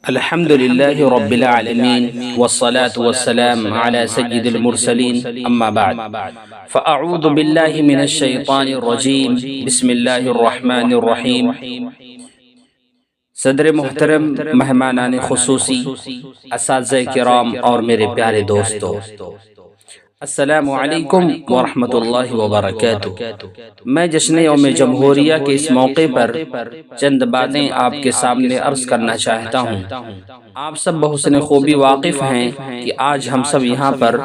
الحمد لله رب العالمين والصلاة والسلام على سيد المرسلين أما بعد فأعوذ بالله من الشيطان الرجيم بسم الله الرحمن الرحيم صدر محترم مہمانان خصوصی اساتذہ کرام اور میرے پیارے دوستو، السلام علیکم ورحمۃ اللہ وبرکاتہ۔ میں جشن یوم جمہوریہ کے اس موقع پر چند باتیں آپ کے سامنے عرض کرنا چاہتا ہوں۔ آپ سب بحسن خوبی واقف ہیں کہ آج ہم سب یہاں پر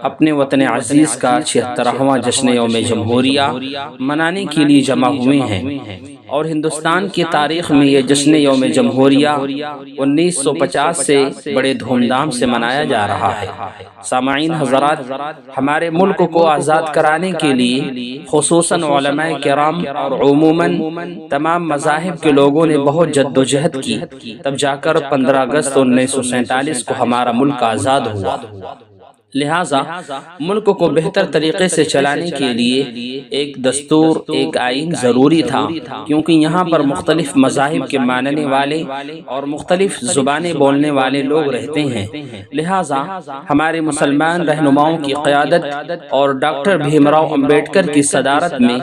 اپنے وطن عزیز کا 76واں جشن یوم جمہوریہ منانے کے لیے جمع ہوئے ہیں، اور ہندوستان کی تاریخ میں یہ جشن یوم جمہوریہ 1950 سے بڑے دھوم دھام سے منایا جا رہا ہے۔ سامعین حضرات، ہمارے ملک کو آزاد کرانے کے لیے خصوصاً علماء کرام اور عموماً تمام مذاہب کے لوگوں نے بہت جد و جہد کی، تب جا کر 15 اگست 1947 کو ہمارا ملک آزاد ہوا۔ لہٰذا ملک کو بہتر طریقے سے چلانے کے لیے ایک دستور، ایک آئین ضروری تھا، کیونکہ یہاں پر مختلف مذاہب کے ماننے والے اور مختلف زبانیں بولنے والے لوگ رہتے ہیں۔ لہٰذا ہمارے مسلمان رہنماؤں کی قیادت اور ڈاکٹر بھیم راؤ امبیڈکر کی صدارت میں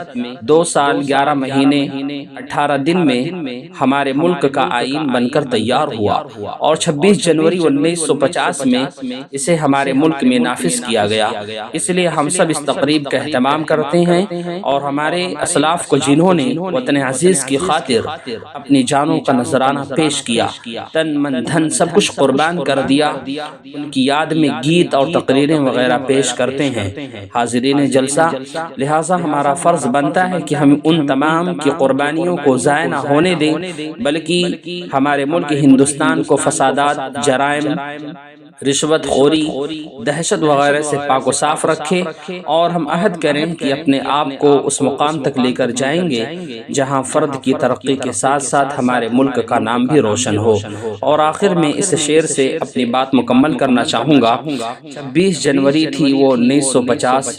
2 سال 11 مہینے 18 دن میں ہمارے ملک کا آئین بن کر تیار ہوا، اور 26 جنوری 1950 میں اسے ہمارے ملک میں نافذ کیا گیا۔ اس لیے ہم سب اس تقریب کا اہتمام کرتے ہیں، اور ہمارے اسلاف کو جنہوں نے وطن عزیز کی خاطر اپنی جانوں کا نذرانہ پیش کیا، تن من دھن سب کچھ قربان کر دیا، ان کی یاد میں گیت اور تقریریں وغیرہ پیش کرتے ہیں حاضرین جلسہ۔ لہٰذا ہمارا فرض بنتا ہے کہ ہم ان تمام کی قربانیوں کو ضائع نہ ہونے دیں، بلکہ ہمارے ملک ہندوستان کو فسادات، جرائم، رشوت خوری، دہشت وغیرہ سے پاک و صاف رکھے، اور ہم عہد کریں کہ اپنے آپ کو اس مقام تک لے کر جائیں گے جہاں فرد کی ترقی کے ساتھ ساتھ ہمارے ملک کا نام بھی روشن ہو۔ اور آخر میں اس شعر سے اپنی بات مکمل کرنا چاہوں گا۔ 26 جنوری تھی وہ 1950،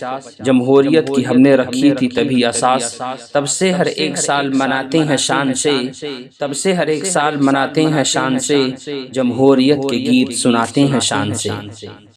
جمہوریت کی ہم نے رکھی تھی تبھی اساس، تب سے ہر ایک سال مناتے ہیں شان سے، تب سے ہر ایک سال مناتے ہیں شان سے، جمہوریت کے گیت سناتے ہیں شان سے۔